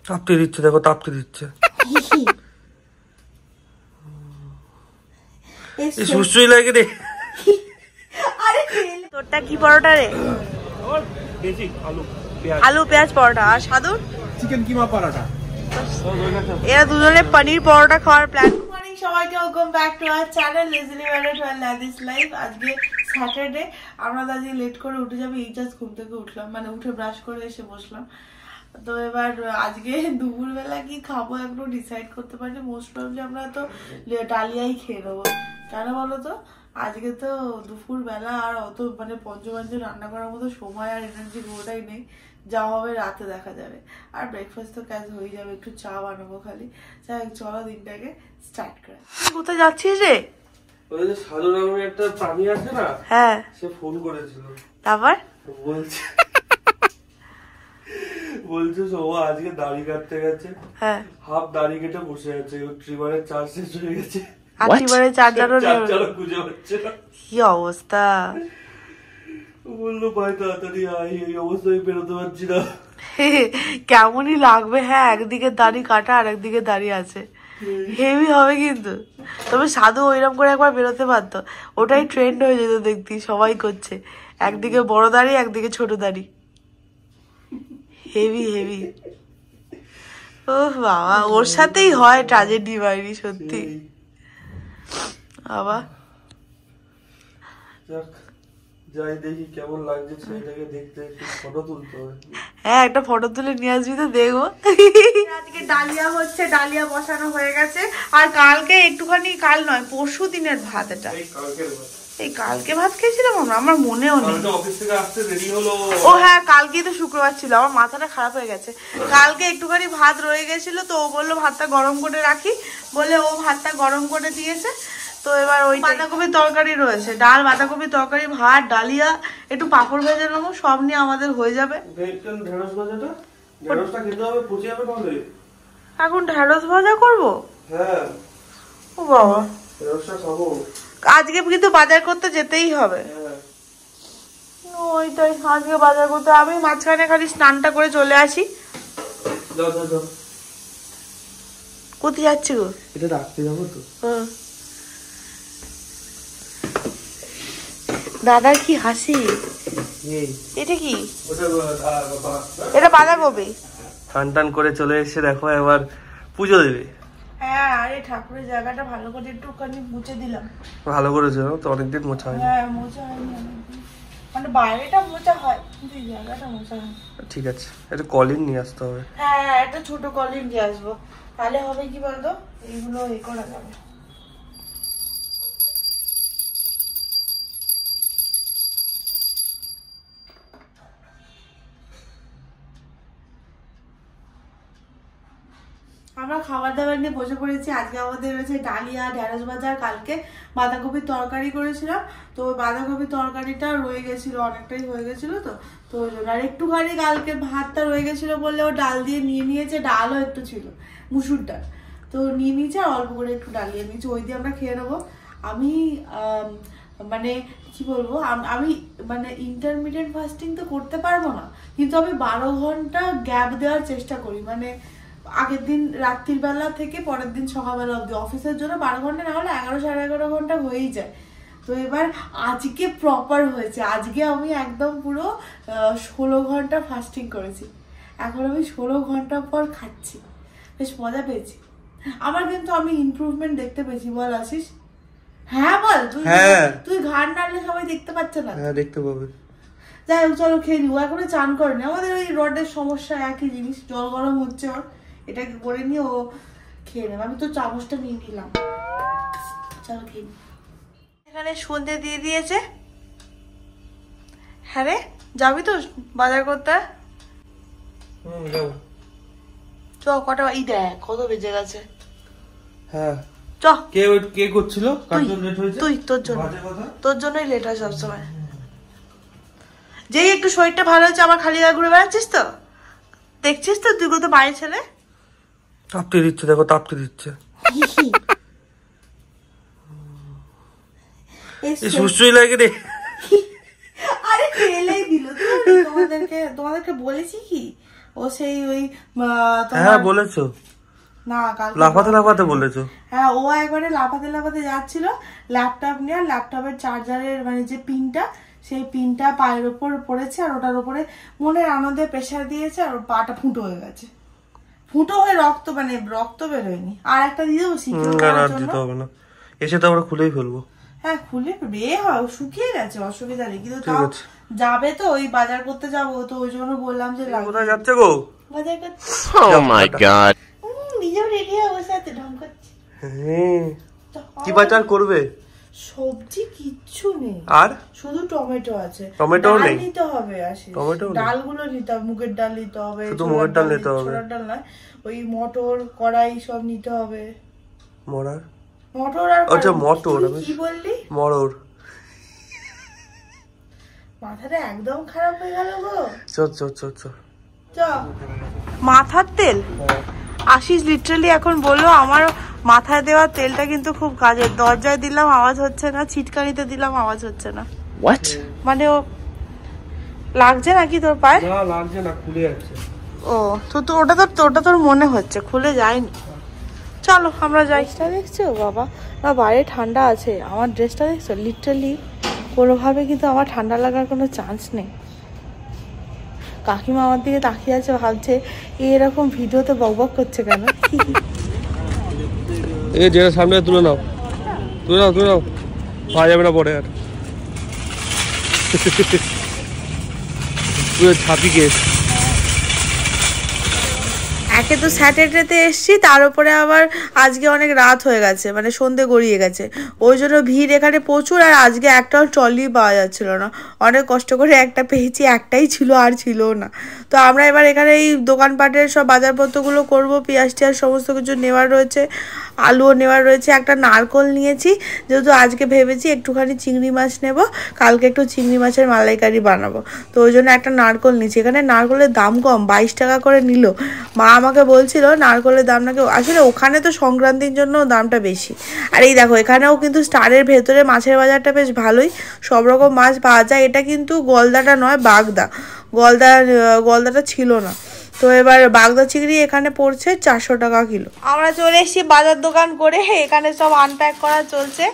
তাপতে দিচ্ছে, দেখো তাপতে দিচ্ছে। সুশ্রী লাগে রে। তোরটা কি পরোটা রে? আলু পেঁয়াজ পরোটা। আর সাধুর চিকেন কিমা পরোটা। এরা দুজনে পনির পরোটা খাওয়ার প্ল্যান। গুড মর্নিং সবাইকে, welcome back to our channel lazily married while ladies life. আজকে স্যাটারডে, আমরা আজকে লেট করে উঠে যাবো। এই জাস্ট ঘুম থেকে উঠলাম, মানে উঠে ব্রাশ করে এসে বসলাম। তো এবার আজকে দুপুরবেলা কি খাবো একটু ডিসাইড করতে পারি। মোস্ট প্রবলি আমরা তো ডালিয়াই খেয়ে নেবো। কেন বলো তো, আজকে তো দুপুর বেলা আর অত মানে পঞ্চপাঞ্চ রান্না করার মতো সময় আর এনার্জি কোনোটাই নেই। যা হবে রাতে দেখা যাবে। আর ব্রেকফাস্ট তো কাজ হয়ে যাবে, একটু চা বানাবো খালি। যাই চলো দিনটাকে স্টার্ট করে। কোথায় যাচ্ছিস রে? ওই যে সাধু নামের একটা প্রাণী আছে না, হ্যাঁ, সে ফোন করেছিল। তারপর বলছে ও আজকে দাড়ি কাটতে গেছে, হ্যাঁ, হাফ দাড়ি কেটে বসে আছে, ওর ট্রিমারের চার্জ শেষ হয়ে গেছে। আটিবারে চার্জারও খুঁজে পাচ্ছে না। কি অবস্থা! বললো ভাই তাড়াতাড়ি আয়, এই অবস্থায় বেরোতে পারছি না। কেমনই লাগবে। হ্যাঁ, একদিকে দাড়ি কাটা আর একদিকে দাড়ি আছে, হেভি হবে কিন্তু। তবে সাধু ওইরকম করে একবার বেরোতে পারতো, ওটাই ট্রেন্ড হয়ে যেত। দেখতি সবাই করছে, একদিকে বড় দাড়ি একদিকে ছোট দাড়ি, হেভি হেভি। ও বাবা, ওর সাথেই হয় ট্র্যাজেডি বাইরি, সত্যি বাবা। যাই দেখি কেমন লাগছে ছেলেটাকে দেখতে, একটু ফটো তুলতে হবে। হ্যাঁ, একটা ফটো তুলে নিয়ে আসবি তো দেখবো। আজকে ডালিয়া হচ্ছে, ডালিয়া বসানো হয়ে গেছে। আর কালকে একটুখানি, কাল নয় পরশু দিনের ভাত এটা। এই কালকে ভাত খেয়েছিলাম আমরা, আমার মনেও নেই। ও হ্যাঁ, কালকেই তো শুক্রবার ছিল, আমার মাথাটা খারাপ হয়ে গেছে। কালকে একটুখানি ভাত রয়ে গেছিল, তো ও বললো ভাতটা গরম করে রাখি বলে ও ভাতটা গরম করে দিয়েছে। তো এবার ওই বাঁধাকপির তরকারি রয়েছে, ডাল, বাঁধাকপির তরকারি, ভাত, ডালিয়া, একটু পাঁপড় ভেজে নেবো, সব নিয়ে আমাদের হয়ে যাবে। এখন ঢেঁড়স ভাজা করবো? হ্যাঁ। ও বাবা, ঢেঁড়সটা খাবো আজকে কিন্তু বাজার করতে যেতেই হবে। ওইটাই, আজকে বাজার করতে। আমি মাঝখানে খালি স্নানটা করে চলে আসি। কোথায় যাচ্ছি গো? এটা রাখতে যাবো তো। দাদার কি হাসি! এটা কি? এটা বাঁধাকপি। টান টান করে চলে এসে দেখো এবার পুজো দেবে। হ্যাঁ, আরে ঠাকুরের জায়গাটা ভালো করে একটুখানি মুছে দিলাম। ভালো করেছো, তো অনেকদিন মোছা হয়নি। হ্যাঁ, মোছা হয়নি অনেকদিন। মানে বাইরেটা মোছা হয় কিন্তু এই জায়গাটা মোছা হয়। ঠিক আছে, একটা কলিন নিয়ে আসতে হবে। হ্যাঁ, একটা ছোট কলিন নিয়ে আসবো, তাহলে হবে কি বলতো, এইগুলো এ করা যাবে। আমরা খাবার দাবার নিয়ে বসে পড়েছি। আজকে আমাদের রয়েছে ডালিয়া, ঢেঁড়স ভাজা, কালকে বাঁধাকপির তরকারি করেছিলাম। তো বাঁধাকপির তরকারিটা রয়ে গেছিল, অনেকটাই হয়ে গেছিল। তো ওই জন্য আর একটুখানি কালকে ভাতটা রয়ে গেছিল বললে ও ডাল দিয়ে নিয়ে নিয়েছে। ডালও একটু ছিল, মুসুর ডাল, তো নিয়ে নিয়েছে। আর অল্প করে একটু ডালিয়ে নিয়েছি, ওই দিয়ে আমরা খেয়ে নেবো। আমি মানে কি বলবো, আমি মানে ইন্টারমিডিয়েট ফাস্টিং তো করতে পারবো না, কিন্তু আমি 12 ঘন্টা গ্যাপ দেওয়ার চেষ্টা করি। মানে আগের দিন রাত্রির বেলা থেকে পরের দিন সকালবেলা অব্দি, অফিসের জন্য 12 ঘন্টা না হলে 11 সাড়ে 11 ঘন্টা হয়েই যায়। তো এবার আজকে প্রপার হয়েছে। আজকে আমি একদম পুরো 16 ঘন্টা ফাস্টিং করেছি। এখন আমি 16 ঘন্টা পর খাচ্ছি, বেশ মজা পেয়েছি আমার। কিন্তু আমি ইমপ্রুভমেন্ট দেখতে পেয়েছি, বল আশিস? হ্যাঁ বল তুই। তুই ঘাড় নাড়লে সবাই দেখতে পাচ্ছে না? হ্যাঁ, দেখতে পাবে। যাই হোক, চলো খেয়ে নিও। এখনো চান করেনি। আমাদের ওই রডের সমস্যা, একই জিনিস, জল গরম হচ্ছে ওর, এটাকে করে নিয়ে ও খেয়ে নেবে। আমি তো চামচটা নিয়ে নিলাম, চলো খেয়ে নি। এখানে সন্ধে দিয়ে দিয়েছে। হ্যাঁ রে, যাবি তো বাজার করতে? চ, কটা এই দেখ কত বেজে গেছে। হ্যাঁ, চ। কে করছিল? তুই, তোর জন্যই লেট হয় সবসময়। যেই একটু শরীরটা ভালো হচ্ছে আবার খালি গায়ে ঘুরে বেড়াচ্ছিস তো, দেখছিস তো তুই তো বাইরে ছেলে। তাপতে দিচ্ছে, দেখো তাপতে দিচ্ছে। সুশ্রী লাগে রে। আরে ফেলেই দিল। তোমাদেরকে বলেছি কি ও সেই ওই হ্যাঁ বলেছো না কালকে লাফাতে লাফাতে বলেছো। হ্যাঁ ও একবারে লাফাতে লাফাতে যাচ্ছিল, ল্যাপটপ নিয়ে, ল্যাপটপের চার্জারের মানে যে পিনটা, সেই পিনটা পায়ের ওপর পড়েছে আর ওটার উপরে মনের আনন্দে প্রেসার দিয়েছে আর ওর পাটা ফুটো হয়ে গেছে। ফুটো হয়ে রক্ত মানে রক্ত বেরোয়নি। আর একটা দিয়ে দেবো সিকিউর করার জন্য। দিতে হবে না, এসে তো আমরা খুলেই ফেলবো। হ্যাঁ খুলে হয়, শুকিয়ে গেছে, অসুবিধা নেই, কিন্তু তাও যাবে তো ওই বাজার করতে যাবো তো, ওই জন্য বললাম যে কোথায় যাচ্ছে গো? বাজার করতে। Oh my god. নিজেও রেডি হয়ে বসে আছে, ঢং করছে। কি বাজার করবে? সবজি কিচ্ছু নেই, আর শুধু টমেটো আছে। টমেটো নেই, নিতে হবে আসে, ডালগুলো নিতে হবে, মুগের ডাল নিতে হবে, শুধু মুগের ডাল নিতে হবে, ছোলার ডাল নয়, ওই মটর কড়াই সব নিতে হবে। মটর আর আচ্ছা মটর, কি বললি? মটর। মাথাটা একদম খারাপ হয়ে গেল গো। চল মাথার তেল আশিস লিটারালি এখন বললো আমার মাথায় দেওয়া তেলটা কিন্তু খুব কাজের। দরজায় দিলাম আওয়াজ হচ্ছে না, ছিটকানিতে দিলাম আওয়াজ হচ্ছে না। What? মানে ও লাগছে নাকি তোর পায়ে? না লাগছে না, খুলে যাচ্ছে। ও তো ওটা তোর মনে হচ্ছে, খুলে যায়নি। চলো আমরা যাই। দেখছো বাবা, না বাইরে ঠান্ডা আছে, আমার ড্রেসটা দেখছো, লিটারালি কোনোভাবে কিন্তু আমার ঠান্ডা লাগার কোনো চান্স নেই। কাকিমা আমার দিকে তাকিয়ে আছে, ভাবছে এরকম ভিডিওতে বকবক করছে কেন। এই যে সামনে তুলে নাও পাওয়া যাবে না পরে আর। ছাপি কেস। একে তো স্যাটারডেতে এসছি, তার উপরে আবার আজকে অনেক রাত হয়ে গেছে, মানে সন্ধে গড়িয়ে গেছে, ওই জন্য ভিড় এখানে প্রচুর। আর আজকে একটাও ট্রলি পাওয়া যাচ্ছিল না, অনেক কষ্ট করে একটা পেয়েছি, একটাই ছিল আর ছিল না। তো আমরা এবার এখানে এই দোকানপাটের সব বাজারপত্রগুলো করবো, পেঁয়াজ টিয়াজ সমস্ত কিছু নেওয়ার রয়েছে, আলুও নেওয়ার রয়েছে, একটা নারকোল নিয়েছি, যেহেতু আজকে ভেবেছি একটুখানি চিংড়ি মাছ নেব, কালকে একটু চিংড়ি মাছের মালাইকারি বানাবো, তো ওই জন্য একটা নারকোল নিয়েছি। এখানে নারকোলের দাম কম, 22 টাকা করে নিল। মা আমাকে বলছিল নারকোলের দাম নাকি, আসলে ওখানে তো সংক্রান্তির জন্য দামটা বেশি। আর এই দেখো এখানেও কিন্তু স্টারের ভেতরে মাছের বাজারটা বেশ ভালোই, সব রকম মাছ পাওয়া যায়। এটা কিন্তু গলদাটা নয়, বাগদা। গলদাটা ছিল না। তো এবার বাগদা চিংড়ি এখানে পড়ছে 400 টাকা কিলো। আমরা চলে এসেছি বাজার দোকান করে, এখানে সব আনপ্যাক করা চলছে।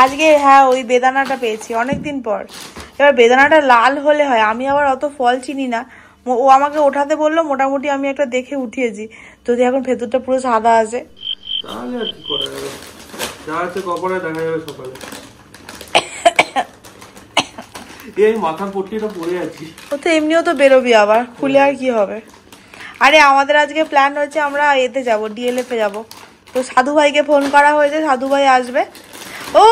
আজকে হ্যাঁ ওই বেদানাটা পেয়েছি অনেকদিন পর। এবার বেদানাটা লাল হলে হয়, আমি আবার অত ফল চিনি না, ও আমাকে ওঠাতে বললো, মোটামুটি আমি একটা দেখে উঠিয়েছি, যদি এখন ভেতরটা পুরো সাদা আছে তাহলে আর কি করা যাবে, যা আছে কপালে দেখা যাবে সকালে। এই মাথার পট্টিটা পরে আছি, ও তো এমনিও তো বেরোবি আবার, খুলে আর কি হবে। আরে আমাদের আজকে প্ল্যান হচ্ছে আমরা এতে যাবো, ডিএলএফে যাবো। তো সাধু ভাইকে ফোন করা হয়েছে, সাধু ভাই আসবে। ও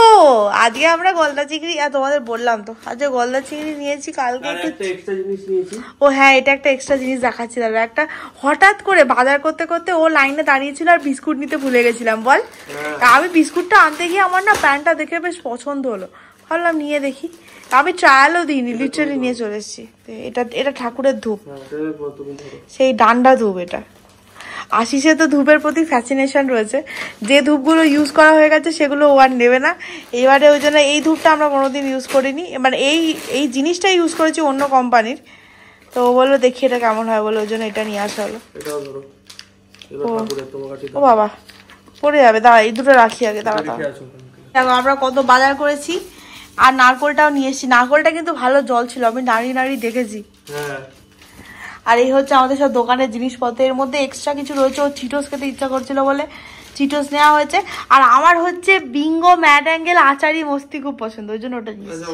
আজকে আমরা গলদা চিংড়ি, তোমাদের বললাম তো আজকে গলদা চিংড়ি নিয়েছি, কালকে একটা এক্সট্রা জিনিস নিয়েছি। ও হ্যাঁ এটা একটা এক্সট্রা জিনিস দেখাচ্ছি দাদা। একটা হঠাৎ করে বাজার করতে করতে ও লাইনে দাঁড়িয়েছিল আর বিস্কুট নিতে ভুলে গেছিলাম বল। আমি বিস্কুটটা আনতে গিয়ে আমার না প্যান্টটা দেখে বেশ পছন্দ হলো, ভাবলাম নিয়ে দেখি। আমি ট্রায়ালও দিইনি, লিটারালি নিয়ে চলে এসেছি। এটা ঠাকুরের ধূপ, সেই ডান্ডা ধূপ। এটা আশিসে তো ধূপের প্রতি ফ্যাসিনেশন রয়েছে, যে ধূপগুলো ইউজ করা হয়ে গেছে সেগুলো ও আর নেবে না এবারে, ওই জন্য এই ধূপটা আমরা কোনোদিন ইউজ করিনি, মানে এই জিনিসটা ইউজ করেছি অন্য কোম্পানির। তো ও বললো দেখি এটা কেমন হয়, বলে ওই জন্য এটা নিয়ে আসা হলো। ও বাবা পড়ে যাবে, দাঁড়া এই দুটো রাখি আগে, দাঁড়া। দেখো আমরা কত বাজার করেছি, আর নারকোলটাও নিয়ে এসেছি। নারকোলটা কিন্তু ভালো জল ছিল, আমি নাড়িয়ে দেখেছি। আর এই হচ্ছে আমাদের সব দোকানের জিনিসপত্র, এর মধ্যে এক্সট্রা কিছু রয়েছে, ও চিটোস খেতে ইচ্ছা করছিল বলে চিটোস নেওয়া হয়েছে। আর আমার হচ্ছে বিঙ্গো ম্যাড অ্যাঙ্গেল আচারি মস্তি খুব পছন্দ, ওই জন্য ওটা নিয়েছি।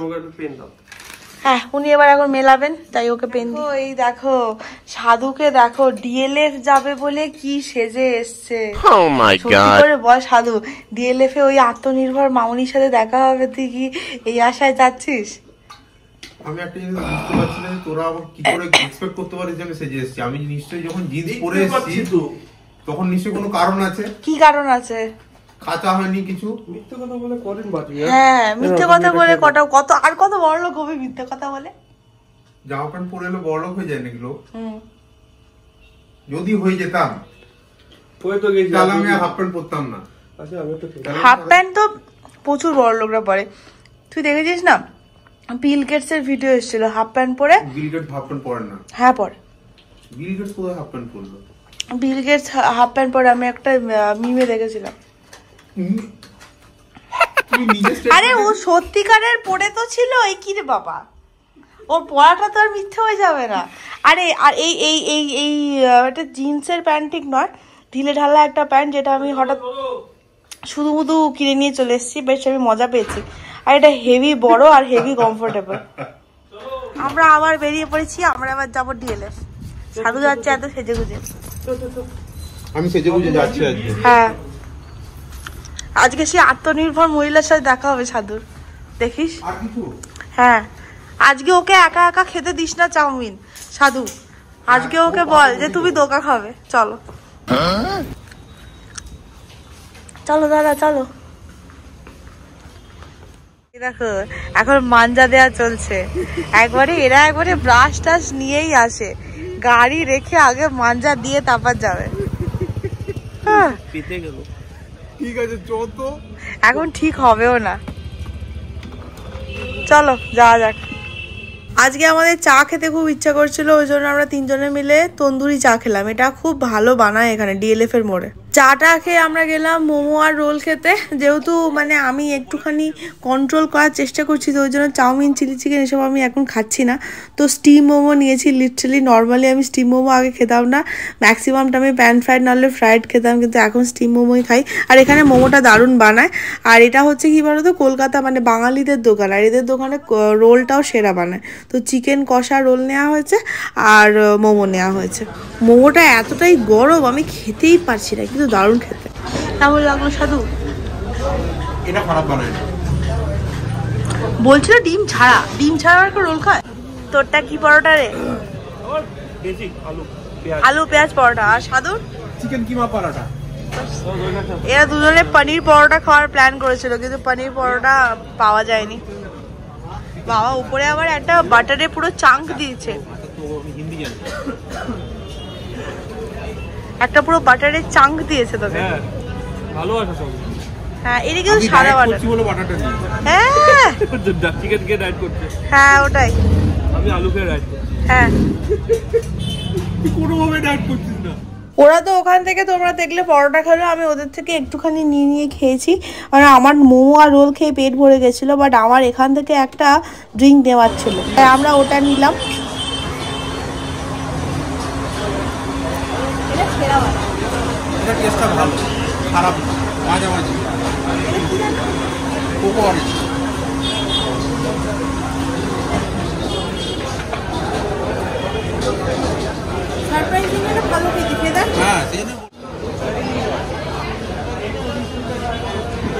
হ্যাঁ উনি এবার এখন মেলাবেন, তাই ওকে পেন। এই দেখো সাধুকে দেখো, ডিএলএফ যাবে বলে কি সেজে এসছে। সত্যি করে বল সাধু, ডিএলএফ এ ওই আত্মনির্ভর মামনির সাথে দেখা হবে, তুই কি এই আশায় যাচ্ছিস? আমি একটা জিনিস বুঝতে পারছি না, তোরা আবার কি করে এক্সপেক্ট করতে পারিস যে আমি সেজে এসেছি। আমি নিশ্চয়ই যখন জিন্স পরে এসেছি তখন নিশ্চয়ই কোনো কারণ আছে। কি কারণ আছে? কাঁচা হয়নি কিছু, মিথ্যে কথা বলে করেন বাকি। হ্যাঁ মিথ্যে কথা বলে কত আর কত বড় লোক হবে মিথ্যে কথা বলে। জামা প্যান্ট পরে এলে বড় লোক হয়ে যায় নাকি লোক? যদি হয়ে যেতাম তাহলে আমি হাফ প্যান্ট পরতাম না। হাফ প্যান্ট তো প্রচুর বড় লোকরা পরে, তুই দেখেছিস না বিল গেটস এর ভিডিও এসেছিল হাফ প্যান্ট পরে। বিল গেটস হাফ প্যান্ট পরেন না। হ্যাঁ পরে, বিল গেটস কোথায় হাফ প্যান্ট পরলো? বিল গেটস হাফ প্যান্ট পরে আমি একটা মিমে দেখেছিলাম। আরে ও সত্যিকারের পরে তো ছিল। এই কি রে বাবা, ওর পড়াটা তো আর মিথ্যে হয়ে যাবে না। আরে আর এই এই এই এই একটা জিন্সের প্যান্ট ঠিক নয়, ঢিলে ঢালা একটা প্যান্ট, যেটা আমি হঠাৎ শুধু শুধু কিনে নিয়ে চলে এসেছি, বেশ আমি মজা পেয়েছি। আর এটা হেভি বড় আর হেভি কমফোর্টেবল। আমরা আবার বেরিয়ে পড়েছি, আমরা আবার যাবো ডিএলএফ। সাধু যাচ্ছে এত সেজে গুজে। আমি সেজে গুজে যাচ্ছি আজকে। হ্যাঁ, আজকে সে আত্মনির্ভর মহিলার সাথে দেখা হবে সাধুর, দেখিস। আর কিছু? হ্যাঁ, আজকে ওকে একা একা খেতে দিস না চাউমিন সাধু। আজকে ওকে বল যে তুমি দোকা খাবে। চলো চলো দাদা চলো। দেখো এখন মাঞ্জা দেয়া চলছে। এরা একবারে ব্রাশ টাশ নিয়েই আসে, গাড়ি রেখে আগে মাঞ্জা দিয়ে তারপর যাবে। ঠিক আছে চল, এখন ঠিক হবেও না। চলো যাওয়া যাক। আজকে আমাদের চা খেতে খুব ইচ্ছা করছিল, ওই জন্য আমরা তিনজনে মিলে তন্দুরি চা খেলাম। এটা খুব ভালো বানায় এখানে ডিএলএফ এর মোড়ে। চাটা খেয়ে আমরা গেলাম মোমো আর রোল খেতে। যেহেতু মানে আমি একটুখানি কন্ট্রোল করার চেষ্টা করছি, তো ওই জন্য চাউমিন চিলি চিকেন এসব আমি এখন খাচ্ছি না। তো স্টিম মোমো নিয়েছি। লিটারালি নর্মালি আমি স্টিম মোমো আগে খেতাম না, ম্যাক্সিমামটা আমি প্যান ফ্রাইড নাহলে ফ্রাইড খেতাম, কিন্তু এখন স্টিম মোমোই খাই। আর এখানে মোমোটা দারুণ বানায়। আর এটা হচ্ছে কি বলতো, কলকাতা মানে বাঙালিদের দোকান, আর এদের দোকানে রোলটাও সেরা বানায়। তো চিকেন কষা রোল নেওয়া হয়েছে আর মোমো নেওয়া হয়েছে। মোমোটা এতটাই গরম আমি খেতেই পারছি না, কিন্তু দারুণ খেতে। কেমন লাগলো সাধু? এটা খারাপ বানায় না, বলছিল ডিম ছাড়া একটা রোল খায়। তোরটা কি পরোটা রে? আলু পেঁয়াজ পরোটা। আর সাধুর চিকেন কিমা পরোটা। এরা দুজনে পনির পরোটা খাওয়ার প্ল্যান করেছিল, কিন্তু পনির পরোটা পাওয়া যায়নি। বাবা উপরে আবার একটা বাটারে পুরো চাঙ্ক দিয়েছে, একটা পুরো বাটারের চাঙ্ক দিয়েছে তোকে। ভালো আছে সব। হ্যাঁ, এটা কিন্তু সাদা বাটার। হ্যাঁ চিকেন কে রাইড করতে। হ্যাঁ ওটাই, আমি আলু কে রাইড করতে। হ্যাঁ কোনোভাবে রাইড করছিস না। ওরা তো ওখান থেকে তোমরা দেখলে পরোটা খেলো, আমি ওদের থেকে একটুখানি নিয়ে খেয়েছি। আর আমার মোমো আর রোল খেয়ে পেট ভরে গেছিলো, বাট আমার এখান থেকে একটা ড্রিঙ্ক নেওয়ার ছিল, তাই আমরা ওটা নিলাম। এটা টেস্টটা ভালো, খারাপ না, মাঝামাঝি। Cocoa orange.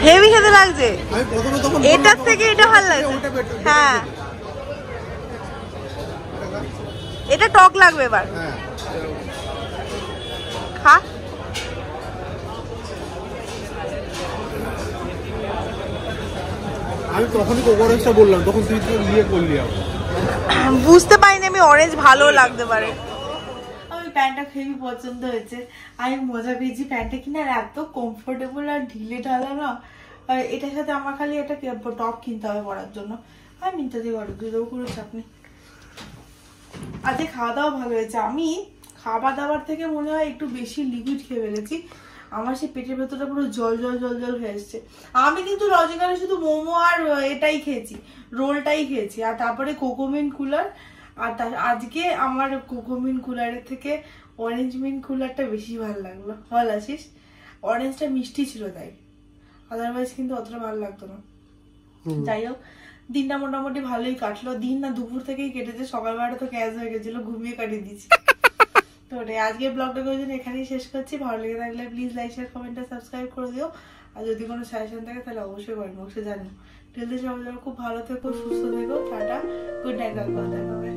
হেভি খেতে লাগছে, এটার থেকে এটা ভালো লাগছে। হ্যাঁ এটা টক লাগবে এবার। খা। আমি তখনই কোকো অরেঞ্জটা বললাম, তখন তুই ইয়ে করলি। বুঝতে পারিনি আমি অরেঞ্জ ভালো লাগতে পারে। আমি প্যান্টটা খুবই পছন্দ হয়েছে, আমি মজা পেয়েছি প্যান্টটা কিনে। আর এত কমফোর্টেবল আর ঢিলে ঢালা না। আর এটার সাথে আমার খালি একটা টপ কিনতে হবে পরার জন্য। আমি মিন্টা দিয়ে অর্ডার দিয়ে দেবো, কোনো চাপ নেই। আজকে খাওয়া দাওয়া ভালো হয়েছে। আমি খাবার দাবার থেকে মনে হয় একটু বেশি লিকুইড খেয়ে ফেলেছি, আমার সেই পেটের ভেতরটা পুরো জল হয়ে এসছে। আমি কিন্তু লজিক্যালি শুধু মোমো আর এটাই খেয়েছি, রোলটাই খেয়েছি, আর তারপরে কোকোমিন কুলার। আর আজকে আমার কোকোমিন কুলারের থেকে অরেঞ্জ মিন কুলারটা বেশি ভালো লাগলো। ভালো আছিস? অরেঞ্জটা মিষ্টি ছিল তাই, আদারওয়াইজ কিন্তু অতটা ভালো লাগতো না। যাই হোক, দিনটা মোটামুটি ভালোই কাটলো। দিন না দুপুর থেকেই কেটেছে, সকালবেলাটা তো ক্যাশ হয়ে গেছিল, ঘুমিয়ে কাটিয়ে দিচ্ছি। তো আজকে ব্লগটা এখানেই শেষ করছি। ভালো লেগে থাকলে please like share comment subscribe করে দিও। আর যদি কোনো সাজেশন থাকে তাহলে অবশ্যই কমেন্ট বক্সে জানিও। টিল দেন সবাই খুব ভালো থেকো, সুস্থ থেকো, টাটা, গুড নাইট, দেখা হবে।